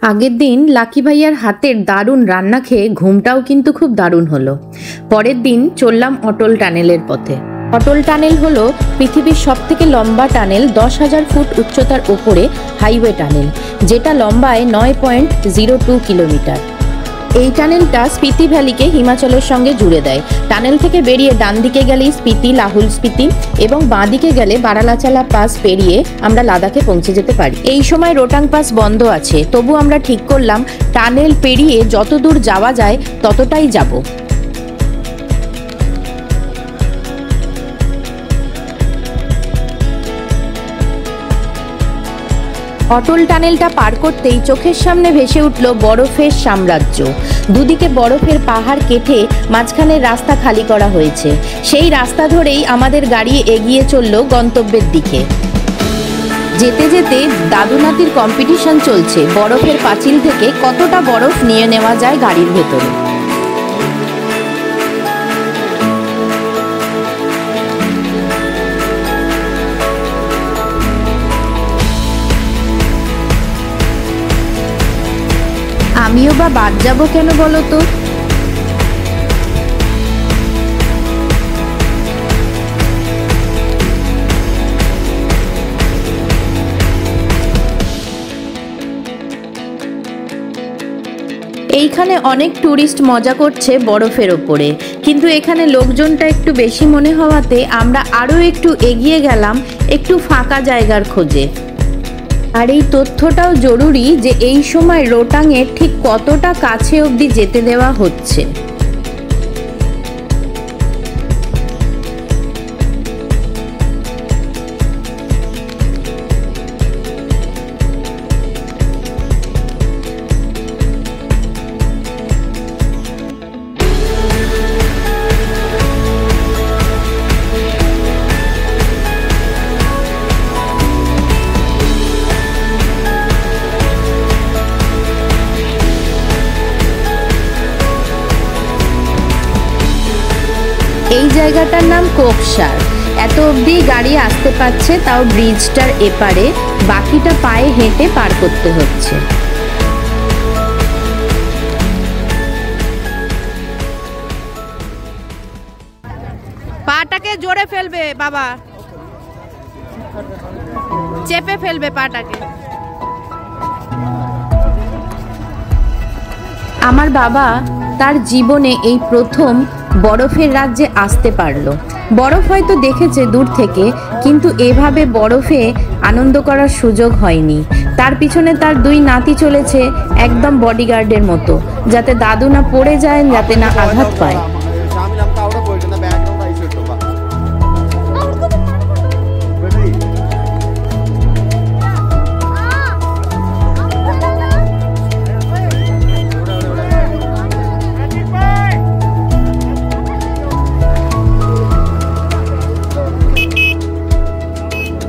আগের দিন লাকি ভাইয়ার হাতের দারুণ রান্না খেয়ে ঘুমটাও কিন্তু খুব দারুণ হলো। পরের দিন চললাম অটল টানেলের পথে। অটল টানেল হলো পৃথিবীর সবথেকে লম্বা টানেল, 10,000 ফুট উচ্চতার ওপরে হাইওয়ে টানেল, যেটা লম্বায় 9.02 কিলোমিটার। এই টানেলটা স্পিতি ভ্যালিকে হিমাচলের সঙ্গে জুড়ে দেয়। টানেল থেকে বেরিয়ে ডান দিকে গেলেই স্পিতি, লাহুল স্পিতি, এবং বাঁ দিকে গেলে বারালাচালা পাস পেরিয়ে আমরা লাদাখে পৌঁছে যেতে পারি। এই সময় রোটাং পাস বন্ধ আছে, তবু আমরা ঠিক করলাম টানেল পেরিয়ে যত দূর যাওয়া যায় ততটাই যাব। অটল টানেলটা পার করতেই চোখের সামনে ভেসে উঠল বরফের সাম্রাজ্য। দুদিকে বরফের পাহাড় কেটে মাঝখানে রাস্তা খালি করা হয়েছে। সেই রাস্তা ধরেই আমাদের গাড়ি এগিয়ে চলল গন্তব্যের দিকে। যেতে যেতে দাদু নাতির কম্পিটিশন চলছে, বরফের পাঁচিল থেকে কতটা বরফ নিয়ে নেওয়া যায় গাড়ির ভেতরে। আমিও বা বাদ যাবো কেন বলো তো? এইখানে অনেক ট্যুরিস্ট মজা করছে বরফের ওপরে, কিন্তু এখানে লোকজনটা একটু বেশি মনে হওয়াতে আমরা আরও একটু এগিয়ে গেলাম একটু ফাঁকা জায়গার খোঁজে। আর এই তথ্যটাও জরুরি যে এই সময় রোটাংয়ের ঠিক কতটা কাছে অবধি যেতে দেওয়া হচ্ছে। এই জায়গাটার নাম কোকসার। এত অবধি গাড়ি আসতে পারছে, তাও ব্রিজটার এপারে, বাকিটা পায়ে হেঁটে পার করতে হচ্ছে। পাটাকে জোরে ফেলবে বাবা, চেপে ফেলবে পাটাকে। আমার বাবা তার জীবনে এই প্রথম বরফের রাজ্যে আসতে পারলো। বরফ হয়তো দেখেছে দূর থেকে, কিন্তু এভাবে বরফে আনন্দ করার সুযোগ হয়নি। তার পিছনে তার দুই নাতি চলেছে একদম বডিগার্ডের মতো, যাতে দাদু না পড়ে যায়, যাতে না আঘাত পায়।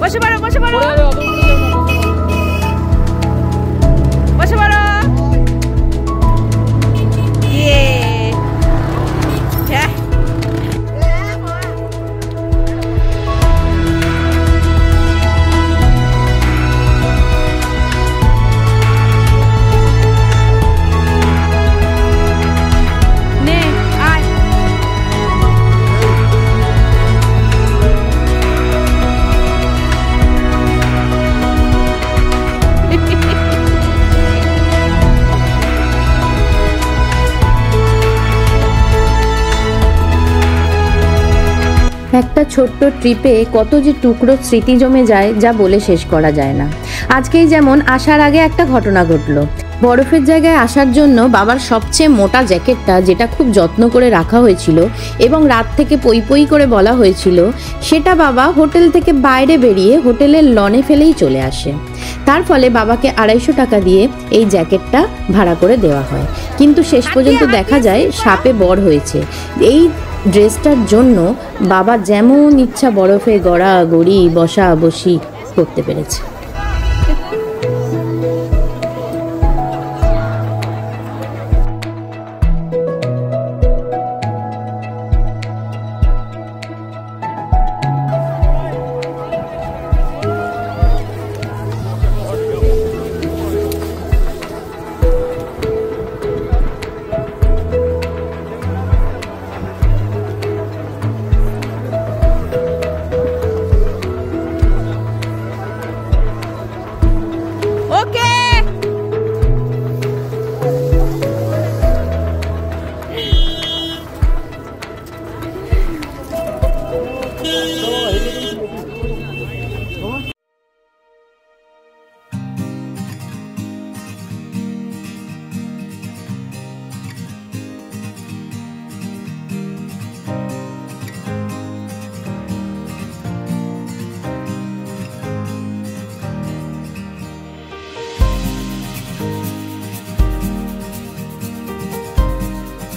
বসে পড়ো, বসে পড়ো, বসে পড়ো। একটা ছোট্ট ট্রিপে কত যে টুকরো স্মৃতি জমে যায় যা বলে শেষ করা যায় না। আজকেই যেমন আসার আগে একটা ঘটনা ঘটলো। বরফের জায়গায় আসার জন্য বাবার সবচেয়ে মোটা জ্যাকেটটা, যেটা খুব যত্ন করে রাখা হয়েছিল এবং রাত থেকে পই পই করে বলা হয়েছিল, সেটা বাবা হোটেল থেকে বাইরে বেরিয়ে হোটেলের লনে ফেলেই চলে আসে। তার ফলে বাবাকে 250 টাকা দিয়ে এই জ্যাকেটটা ভাড়া করে দেওয়া হয়, কিন্তু শেষ পর্যন্ত দেখা যায় সাপে বর হয়েছে। এই ড্রেসটার জন্য বাবা যেমন ইচ্ছা বরফে গড়াগড়ি বসা বসি করতে পেরেছে।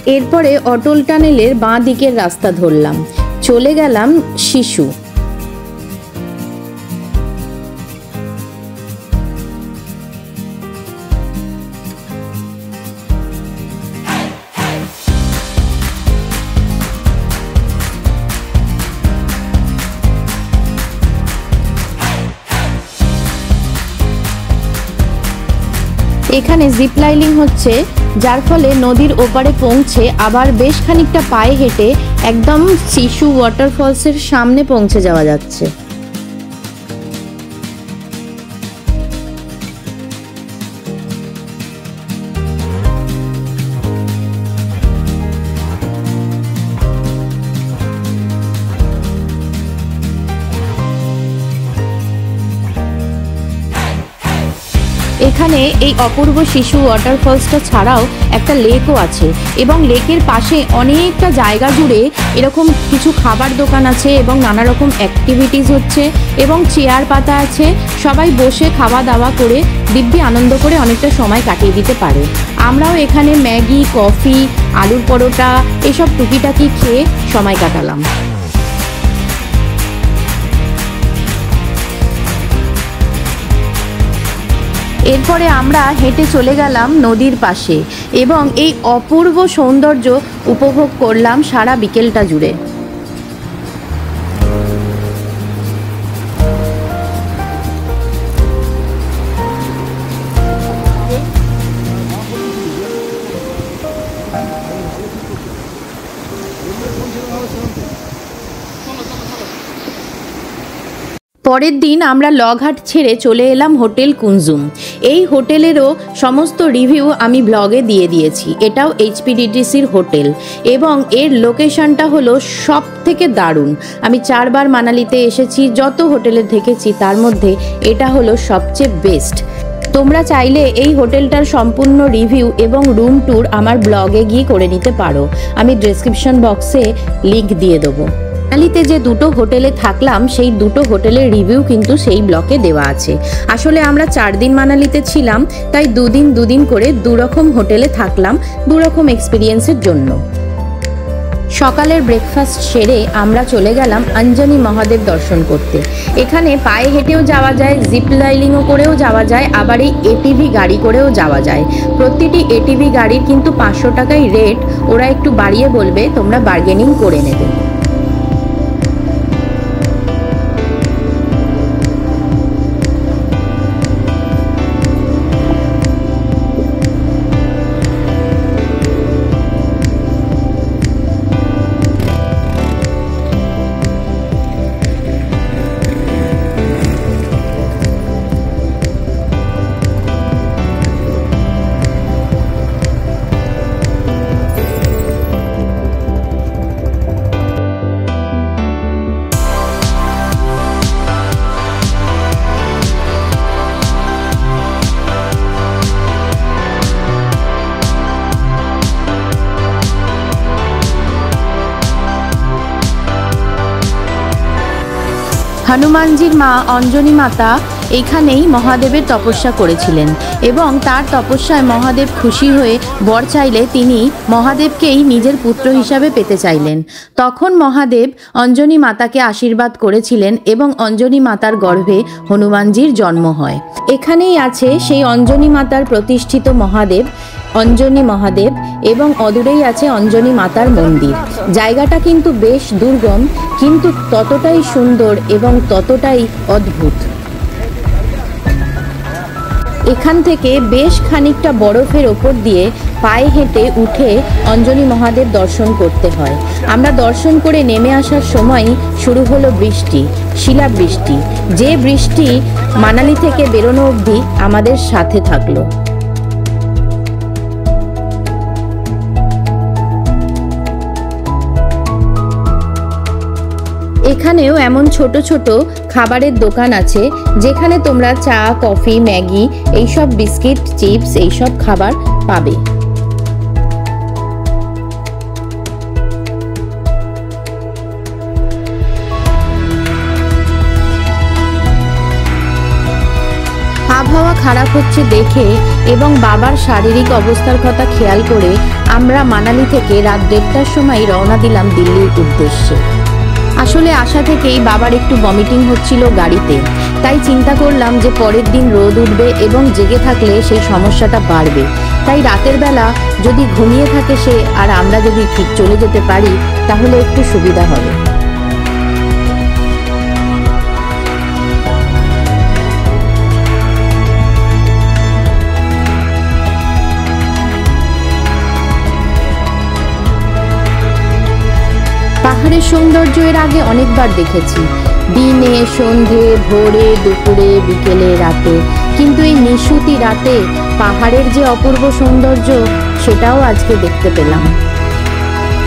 এরপরে অটল টানেলের বাঁ দিকের রাস্তা ধরলাম, চলে গেলাম শিশু। এখানে জিপ লাইনিং হচ্ছে, যার ফলে নদীর ওপারে পৌঁছে আবার বেশ খানিকটা পায়ে হেঁটে একদম শিশু ওয়াটারফলসের সামনে পৌঁছে যাওয়া যাচ্ছে। এখানে এই অপূর্ব শিশু ওয়াটারফলসটা ছাড়াও একটা লেকও আছে এবং লেকের পাশে অনেকটা জায়গা জুড়ে এরকম কিছু খাবার দোকান আছে এবং নানা রকম অ্যাক্টিভিটিস হচ্ছে এবং চেয়ার পাতা আছে। সবাই বসে খাওয়া দাওয়া করে দিব্যি আনন্দ করে অনেকটা সময় কাটিয়ে দিতে পারে। আমরাও এখানে ম্যাগি, কফি, আলুর পরোটা এসব টুকিটাকি খেয়ে সময় কাটালাম। এরপরে আমরা হেঁটে চলে গেলাম নদীর পাশে এবং এই অপূর্ব সৌন্দর্য উপভোগ করলাম সারা বিকেলটা জুড়ে। পরের দিন আমরা লগঘাট ছেড়ে চলে এলাম হোটেল কুনজুম। এই হোটেলেরও সমস্ত রিভিউ আমি ব্লগে দিয়ে দিয়েছি। এটাও HPDDCর হোটেল এবং এর লোকেশনটা হলো সব থেকে দারুণ। আমি 4 বার মানালিতে এসেছি, যত হোটেলে থেকেছি তার মধ্যে এটা হলো সবচেয়ে বেস্ট। তোমরা চাইলে এই হোটেলটার সম্পূর্ণ রিভিউ এবং রুম ট্যুর আমার ব্লগে গিয়ে করে নিতে পারো। আমি ডেসক্রিপশন বক্সে লিংক দিয়ে দেবো। মানালিতে যে দুটো হোটেলে থাকলাম সেই দুটো হোটেলের রিভিউ কিন্তু সেই ব্লগে দেওয়া আছে। আসলে আমরা 4 দিন মানালিতে ছিলাম, তাই দুদিন করে দুরকম হোটেলে থাকলাম, দুরকম এক্সপিরিয়েন্সের জন্য। সকালের ব্রেকফাস্ট সেরে আমরা চলে গেলাম অঞ্জনি মহাদেব দর্শন করতে। এখানে পায়ে হেঁটেও যাওয়া যায়, জিপ লাইনিংও করেও যাওয়া যায়, আবার এই ATV গাড়ি করেও যাওয়া যায়। প্রতিটি ATV গাড়ির কিন্তু 500 টাকাই রেট, ওরা একটু বাড়িয়ে বলবে, তোমরা বার্গেনিং করে নেবে। হনুমানজির মা অঞ্জনী মাতা এখানেই মহাদেবের তপস্যা করেছিলেন এবং তার তপস্যায় মহাদেব খুশি হয়ে বর চাইলে তিনি মহাদেবকেই নিজের পুত্র হিসাবে পেতে চাইলেন। তখন মহাদেব অঞ্জনী মাতাকে আশীর্বাদ করেছিলেন এবং অঞ্জনী মাতার গর্ভে হনুমানজির জন্ম হয়। এখানেই আছে সেই অঞ্জনী মাতার প্রতিষ্ঠিত মহাদেব, অঞ্জনী মহাদেব, এবং অদূরেই আছে অঞ্জনী মাতার মন্দির। জায়গাটা কিন্তু বেশ দুর্গম, কিন্তু ততটাই সুন্দর এবং ততটাই অদ্ভুত। এখান থেকে বেশ খানিকটা বরফের ওপর দিয়ে পায়ে হেঁটে উঠে অঞ্জনী মহাদেব দর্শন করতে হয়। আমরা দর্শন করে নেমে আসার সময় শুরু হলো বৃষ্টি, শিলাবৃষ্টি। যে বৃষ্টি মানালি থেকে বেরোনো অবধি আমাদের সাথে থাকলো। এখানেও এমন ছোট ছোট খাবারের দোকান আছে যেখানে তোমরা চা, কফি, ম্যাগি, এইসব বিস্কিট, চিপস এইসব খাবার পাবে। আবহাওয়া খারাপ হচ্ছে দেখে এবং বাবার শারীরিক অবস্থার কথা খেয়াল করে আমরা মানালি থেকে রাত 1:30টার সময় রওনা দিলাম দিল্লির উদ্দেশ্যে। আসলে আসা থেকেই বাবার একটু ভমিটিং হচ্ছিল গাড়িতে, তাই চিন্তা করলাম যে পরের দিন রোদ উঠবে এবং জেগে থাকলে সেই সমস্যাটা বাড়বে, তাই রাতের বেলা যদি ঘুমিয়ে থাকে সে আর আমরা যদি ঠিক চলে যেতে পারি তাহলে একটু সুবিধা হবে। পাহাড়ের সৌন্দর্য এর আগে অনেকবার দেখেছি, দিনে, সন্ধে, ভোরে, দুপুরে, বিকেলে, রাতে, কিন্তু এই নিশুতি রাতে পাহাড়ের যে অপূর্ব সৌন্দর্য সেটাও আজকে দেখতে পেলাম।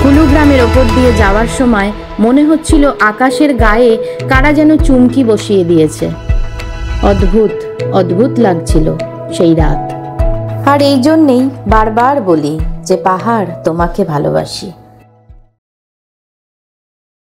কুলু গ্রামের ওপর দিয়ে যাওয়ার সময় মনে হচ্ছিল আকাশের গায়ে কারা যেন চুমকি বসিয়ে দিয়েছে। অদ্ভুত অদ্ভুত লাগছিল সেই রাত। আর এই জন্যেই বারবার বলি যে পাহাড় তোমাকে ভালোবাসি।